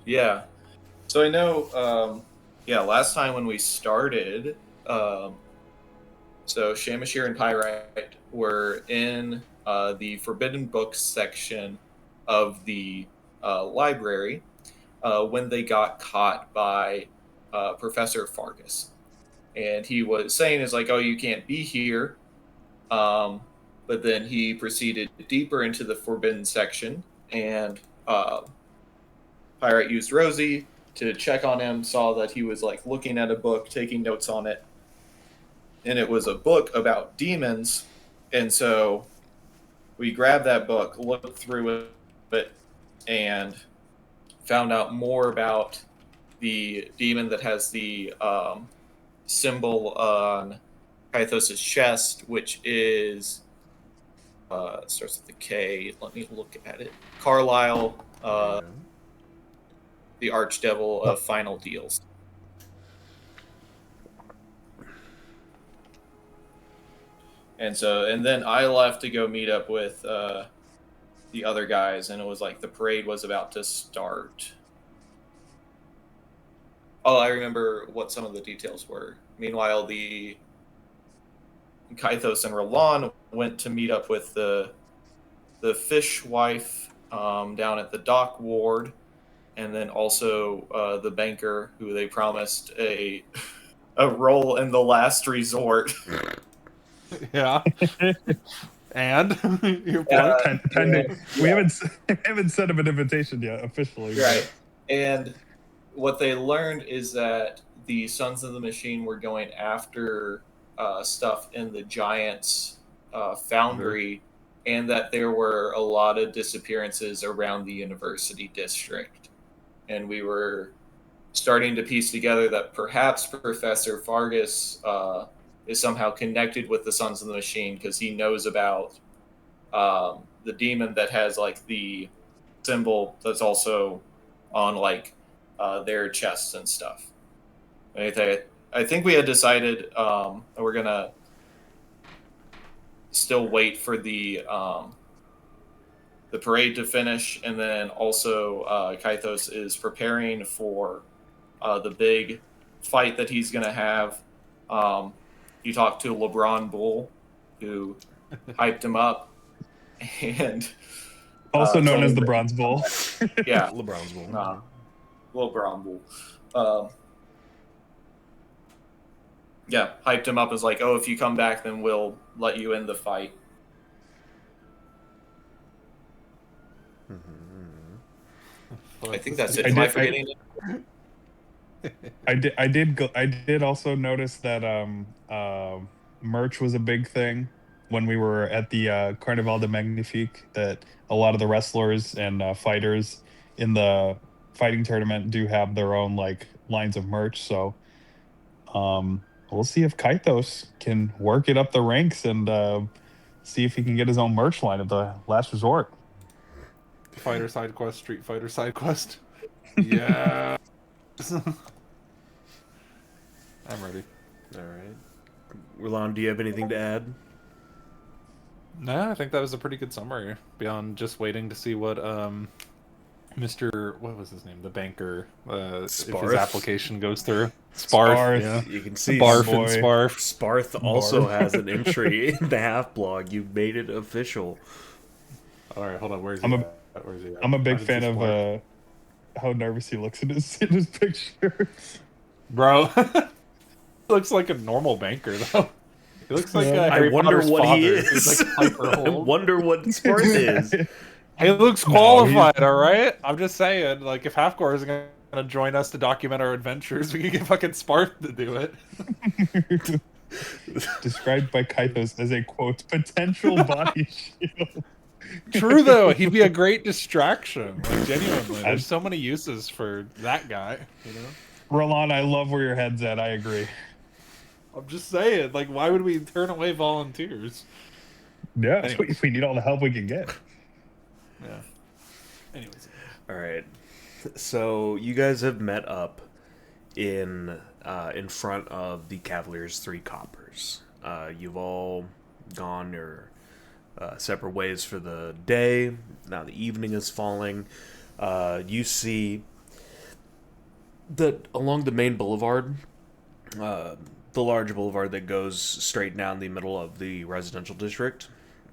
Yeah. So I know, yeah, last time when we started, so Shamashir and Pyrite were in the Forbidden Books section of the library when they got caught by Professor Fargus. And he was saying, is like, oh, you can't be here. Um, but then he proceeded deeper into the Forbidden section, and Pyrite used Rosie to check on him, saw that he was like looking at a book, taking notes on it, and it was a book about demons. And so we grabbed that book, looked through it, and found out more about the demon that has the symbol on Kythos' chest, which is starts with the K. Let me look at it. Carlisle, the Archdevil of Final Deals. And then I left to go meet up with the other guys, and it was like the parade was about to start. Oh, I remember what some of the details were. Meanwhile, the Kythos and Roland went to meet up with the fishwife down at the dock ward, and then also the banker who they promised a role in the last resort. Yeah. And your point? We haven't sent him an invitation yet officially. Right. And what they learned is that the Sons of the Machine were going after stuff in the Giants foundry, and that there were a lot of disappearances around the university district. And we were starting to piece together that perhaps Professor Fargus is somehow connected with the Sons of the Machine because he knows about the demon that has like the symbol that's also on like their chests and stuff. I think we had decided that we're gonna still wait for the parade to finish, and then also Kythos is preparing for the big fight that he's gonna have. You talked to LeBron Bull, who hyped him up, and also known as the Bronze Bull. Yeah, LeBron's Bull. LeBron Bull. Yeah, hyped him up as like, oh, if you come back, then we'll let you in the fight. I think that's it. Am I forgetting it? I did also notice that merch was a big thing when we were at the Carnival de Magnifique, that a lot of the wrestlers and fighters in the fighting tournament do have their own like lines of merch. So we'll see if Kythos can work it up the ranks and see if he can get his own merch line at the last resort. Fighter side quest, Street Fighter side quest. Yeah. I'm ready. All right. Roland, do you have anything to add? No, I think that was a pretty good summary. Beyond just waiting to see what Mr. What was his name? The banker. If his application goes through. Sparth. Yeah. You can see Barf and Sparf. Sparth also has an entry in the half blog. You made it official. All right, hold on. Where's he at? I'm a big fan of how nervous he looks in his picture. Bro, looks like a normal banker though. He looks like I wonder Potter's what father. he is. He's like I wonder what Sparth is. He looks qualified, all right? I'm just saying, like, if Halfcore isn't going to join us to document our adventures, we can get fucking Sparth to do it. Described by Kythos as a, quote, potential body shield. True, though. He'd be a great distraction. Like, genuinely. There's so many uses for that guy, you know? Roland, I love where your head's at. I agree. I'm just saying, like, why would we turn away volunteers? Yeah, anyways. We need all the help we can get. Yeah. Anyways. All right. So you guys have met up in front of the Cavaliers' 3 coppers. You've all gone your separate ways for the day. Now the evening is falling. You see along the main boulevard, the large boulevard that goes straight down the middle of the residential district,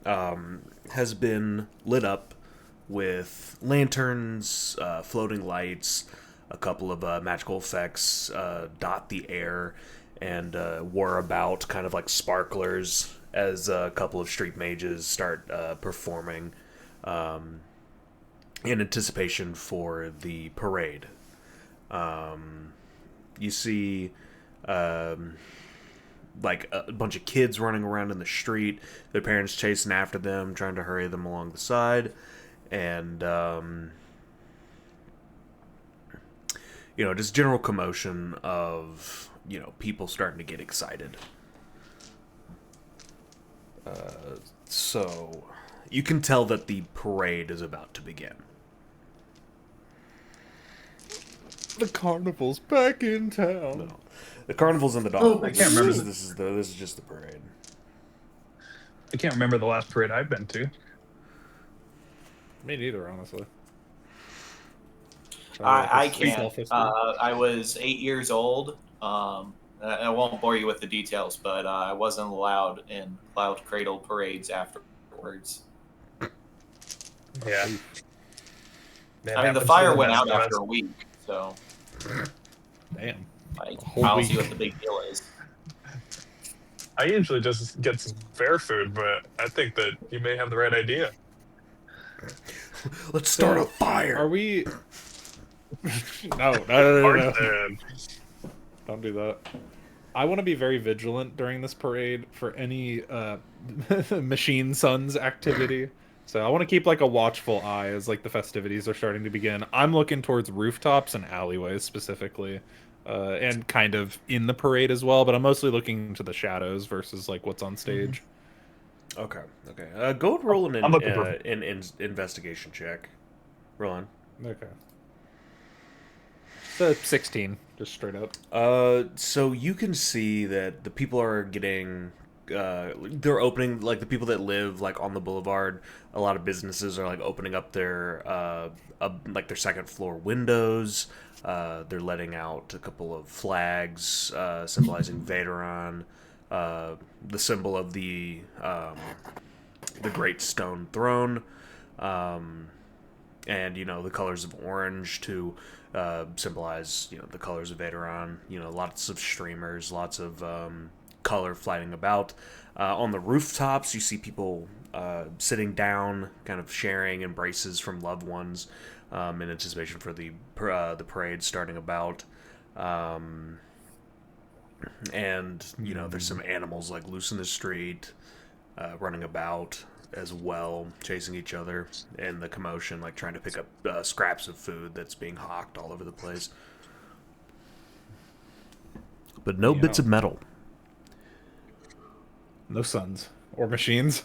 has been lit up with lanterns, floating lights, a couple of magical effects dot the air, and whir about kind of like sparklers as a couple of street mages start performing in anticipation for the parade. You see like a bunch of kids running around in the street, their parents chasing after them, trying to hurry them along the side, and just general commotion of people starting to get excited. So you can tell that the parade is about to begin. The carnival's back in town. No. The carnival's in the dock. I can't remember. This is just the parade. I can't remember the last parade I've been to. Me neither, honestly. I can't. I was 8 years old. I won't bore you with the details, but I wasn't allowed in Cloud Cradle parades afterwards. Yeah. I mean, the fire went out after a week, so. Damn. I don't see what the big deal is. I usually just get some fair food, but I think that you may have the right idea. Let's start a fire. Are we? No. Don't do that. I want to be very vigilant during this parade for any machine sons activity. So I want to keep like a watchful eye as like the festivities are starting to begin. I'm looking towards rooftops and alleyways specifically, and kind of in the parade as well. But I'm mostly looking to the shadows versus like what's on stage. Okay. Go and roll an investigation check. Roll on. Okay. So 16, just straight up. So you can see that the people are getting. They're opening, like the people that live like on the boulevard. A lot of businesses are like opening up their like their second floor windows. They're letting out a couple of flags symbolizing Vaderon, the symbol of the Great Stone Throne, and the colors of orange to symbolize the colors of Vaderon. Lots of streamers, lots of color flying about. On the rooftops, you see people sitting down, kind of sharing embraces from loved ones in anticipation for the parade starting about. And there's some animals like loose in the street, running about as well, chasing each other, and the commotion, like trying to pick up scraps of food that's being hawked all over the place. But no bits of metal. No sons or machines.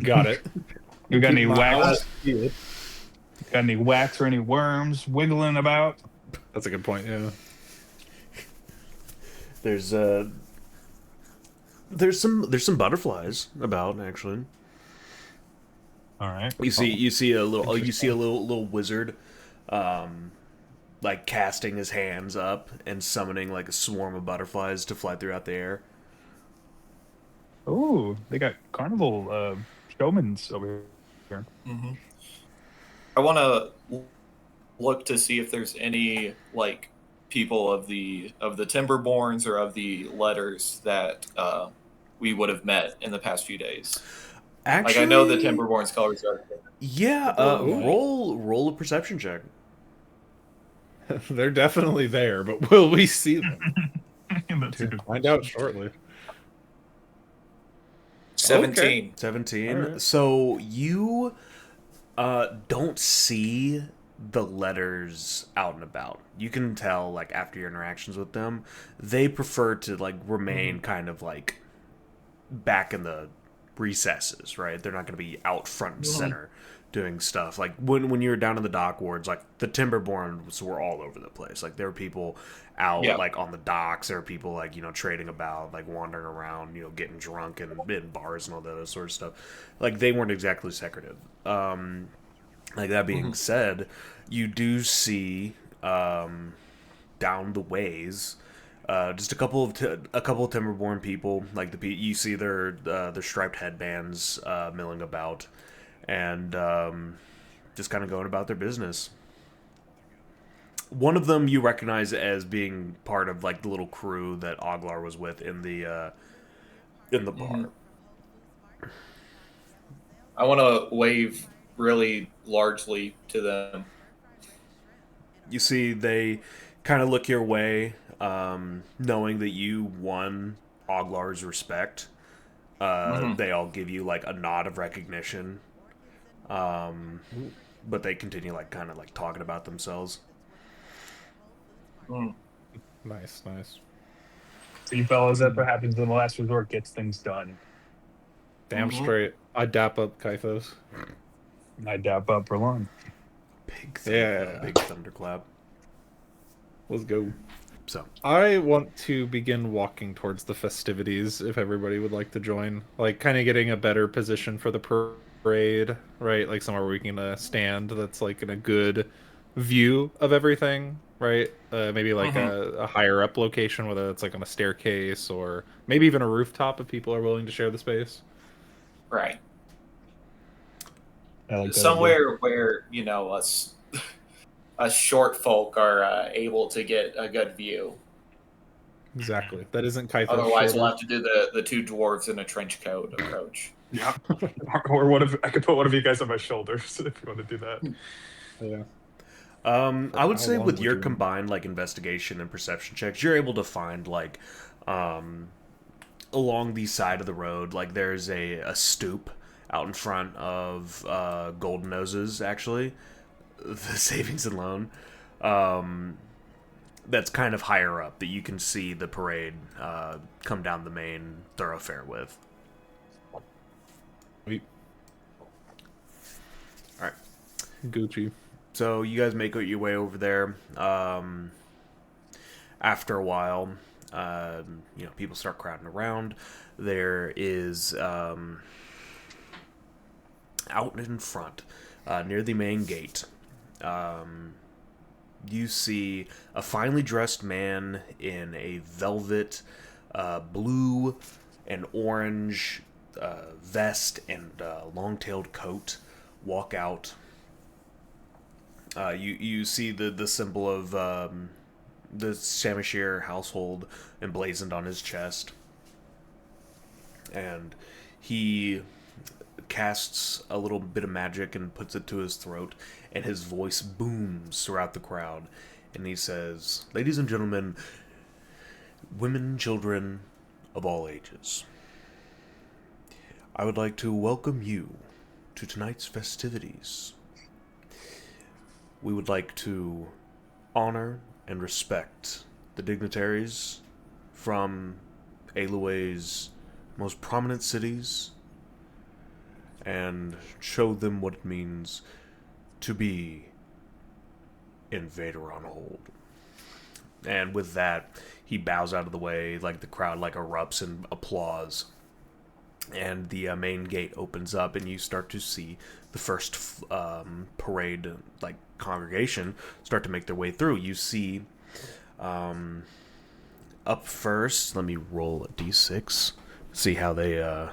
Got it. You got any wax? Got any wax or any worms wiggling about? That's a good point. Yeah. There's some butterflies about, actually. All right. You see a little wizard, like casting his hands up and summoning like a swarm of butterflies to fly throughout the air. Oh, they got carnival showmans over here. Mm-hmm. I want to look to see if there's any like people of the Timberborns or of the letters that we would have met in the past few days. Actually, like I know the Timberborns colors are. Yeah, roll a perception check. They're definitely there, but will we see them? Find out shortly. 17. Okay. 17. Right. So you don't see the letters out and about. You can tell, like, after your interactions with them, they prefer to, like, remain kind of, like, back in the recesses, right? They're not going to be out front and center doing stuff. Like, when you were down in the dock wards, like, the Timberborns were all over the place. Like, there were people out, like, on the docks. There were people, like, trading about, like, wandering around, getting drunk in bars and all that other sort of stuff. Like, they weren't exactly secretive. Like, that being said, you do see there down the ways, just a couple of Timberborn people. Like you see their striped headbands milling about, and just kind of going about their business. One of them you recognize as being part of like the little crew that Oglar was with in the bar. I want to wave really largely to them. You see, they kind of look your way, knowing that you won Oglar's respect. They all give you like a nod of recognition, but they continue like kind of like talking about themselves. Nice. So you fellas, that what happens in the last resort gets things done. Damn straight. I dap up Kythos. I dap up for long. Big thunderclap. Let's go. So I want to begin walking towards the festivities if everybody would like to join. Like, kind of getting a better position for the parade, right? Like, somewhere where we can stand that's, like, in a good view of everything, right? Maybe, like, a higher-up location, whether it's, like, on a staircase or maybe even a rooftop if people are willing to share the space. Right. Like somewhere where, you know, us short folk are able to get a good view. Exactly. That isn't Kythos. Otherwise, we'll have to do the two dwarves in a trench coat approach. Yeah. Or what if I could put one of you guys on my shoulders if you want to do that? Yeah. I would say with your combined like investigation and perception checks, you're able to find like along the side of the road, like there's a stoop out in front of Golden Noses, actually, the savings and loan. That's kind of higher up that you can see the parade come down the main thoroughfare with. Wait. All right. Gucci. So you guys make your way over there. After a while, people start crowding around. There is out in front, near the main gate, you see a finely dressed man in a velvet, blue and orange vest and long-tailed coat walk out. You see the symbol of the Shamashir household emblazoned on his chest, and he casts a little bit of magic and puts it to his throat, and his voice booms throughout the crowd, and he says, "Ladies and gentlemen, women, children of all ages, I would like to welcome you to tonight's festivities. We would like to honor and respect the dignitaries from Aloe's most prominent cities and show them what it means to be Invader on hold." And with that, he bows out of the way, like the crowd like erupts in applause. And the main gate opens up, and you start to see the first parade, like congregation, start to make their way through. You see, up first, let me roll a d6, see how they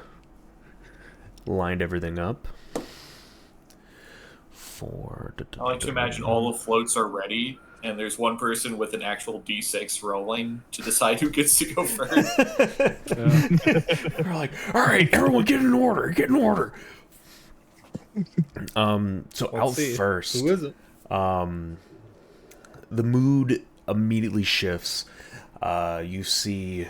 lined everything up. I like to imagine all the floats are ready, and there's one person with an actual d6 rolling to decide who gets to go first. They're like, "All right, everyone, get in order. So out first, who is it? The mood immediately shifts. You see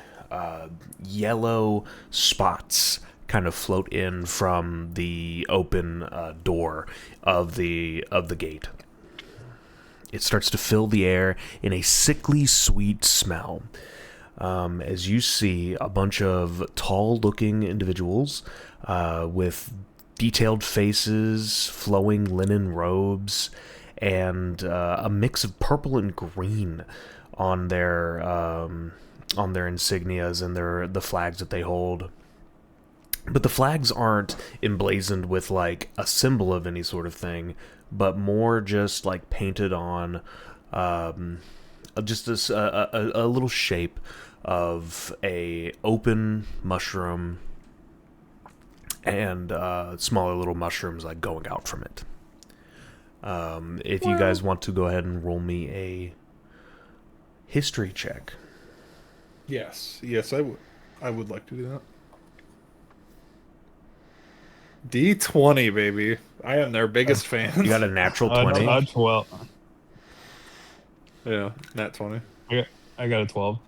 yellow spots kind of float in from the open door of the gate. It starts to fill the air in a sickly sweet smell. As you see a bunch of tall-looking individuals with detailed faces, flowing linen robes, and a mix of purple and green on their insignias and the flags that they hold. But the flags aren't emblazoned with like a symbol of any sort of thing, but more just like painted on a just this a little shape of a open mushroom and smaller little mushrooms like going out from it. If you guys want to go ahead and roll me a history check. Yes, I would like to do that. D20, baby. I am their biggest fan. You got a natural 20. 12. Yeah, nat 20. I got a 12.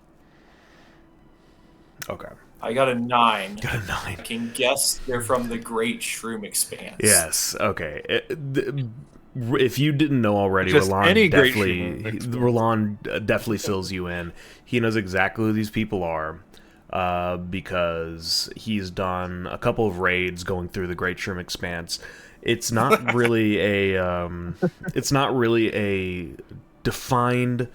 Okay. I got a 9. Got a 9. I can guess they're from the Great Shroom Expanse. Yes. Okay. If you didn't know already, Just any Roland definitely fills you in. He knows exactly who these people are, because he's done a couple of raids going through the Great Shroom Expanse. It's not really a defined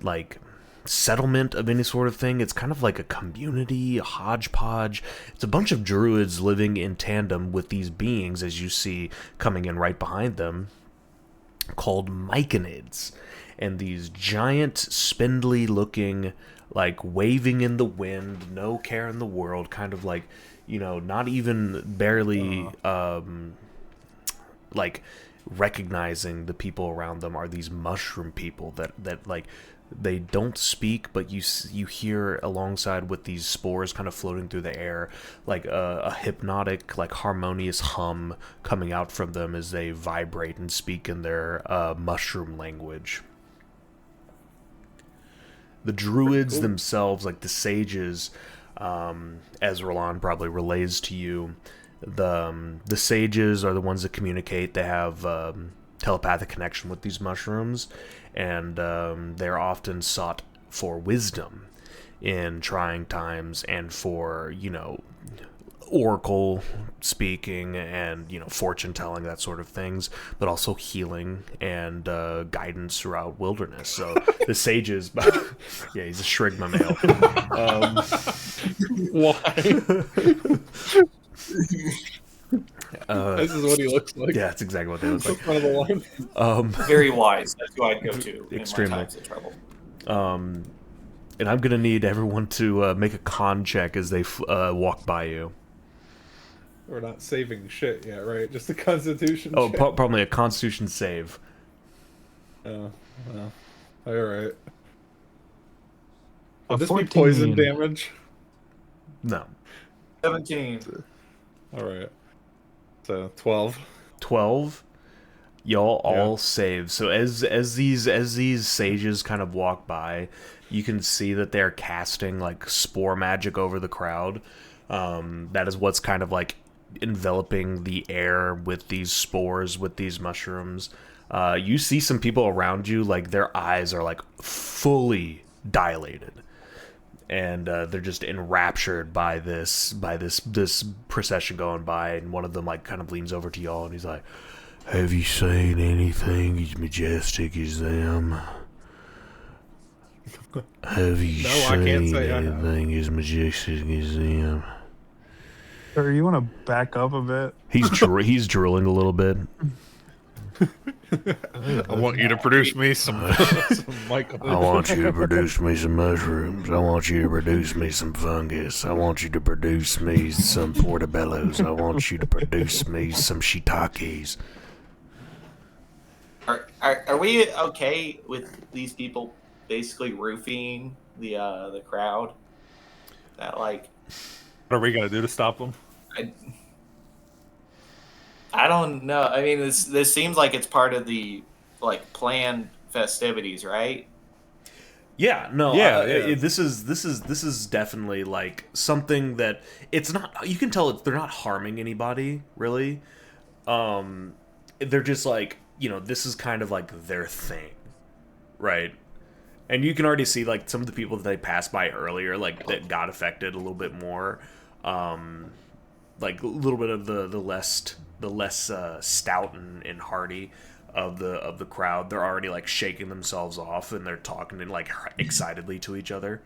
like settlement of any sort of thing. It's kind of like a community, a hodgepodge. It's a bunch of druids living in tandem with these beings, as you see coming in right behind them, called myconids. And these giant, spindly looking, like waving in the wind, no care in the world, kind of like, not even barely like recognizing the people around them are these mushroom people that like they don't speak, but you hear alongside with these spores kind of floating through the air, like a hypnotic, like harmonious hum coming out from them as they vibrate and speak in their mushroom language. The druids themselves, like the sages, as Roland probably relays to you, the sages are the ones that communicate. They have telepathic connection with these mushrooms, and they're often sought for wisdom in trying times and for, oracle speaking and, fortune telling, that sort of things, but also healing and guidance throughout wilderness. So the sages, yeah, he's a Shrigma male. Why? This is what he looks like. Yeah, that's exactly what they look like. Front of the line. Very wise. That's who I'd go to Extremely. in my times of trouble. And I'm gonna need everyone to make a con check as they walk by you. We're not saving shit yet, right? Just a Constitution. Oh, check. probably a Constitution save. Oh, well, all right. Will A this be 14. poison damage? No. 17. All right. So 12. 12. Y'all all save. So as these sages kind of walk by, you can see that they're casting like spore magic over the crowd. That is what's kind of like enveloping the air with these spores, with these mushrooms. You see some people around you, like their eyes are like fully dilated, and they're just enraptured by this procession going by. And one of them like kind of leans over to y'all and he's like, "Have you seen anything as majestic as them? Have you seen anything as majestic as them?" Sir, you want to back up a bit? He's drilling a little bit. I want you to produce me some Michael. I want you to produce me some mushrooms. I want you to produce me some fungus. I want you to produce me some portobellos. I want you to produce me some shiitakes. Are we okay with these people basically roofing the crowd? That like, What are we gonna do to stop them? I don't know. I mean, this seems like it's part of the like planned festivities, right? Yeah, no, Yeah. This is definitely like something that it's not. You can tell they're not harming anybody really. They're just like, this is kind of like their thing, right? And you can already see like some of the people that they passed by earlier, like that got affected a little bit more. Like a little bit of the less stout and hardy of the crowd. They're already like shaking themselves off and they're talking and like excitedly to each other.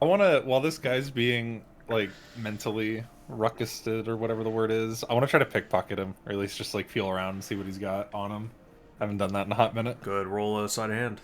I want to, while this guy's being like mentally ruckused or whatever the word is, I want to try to pickpocket him, or at least just like feel around and see what he's got on him. Haven't done that in a hot minute. Good. Roll a sleight of hand.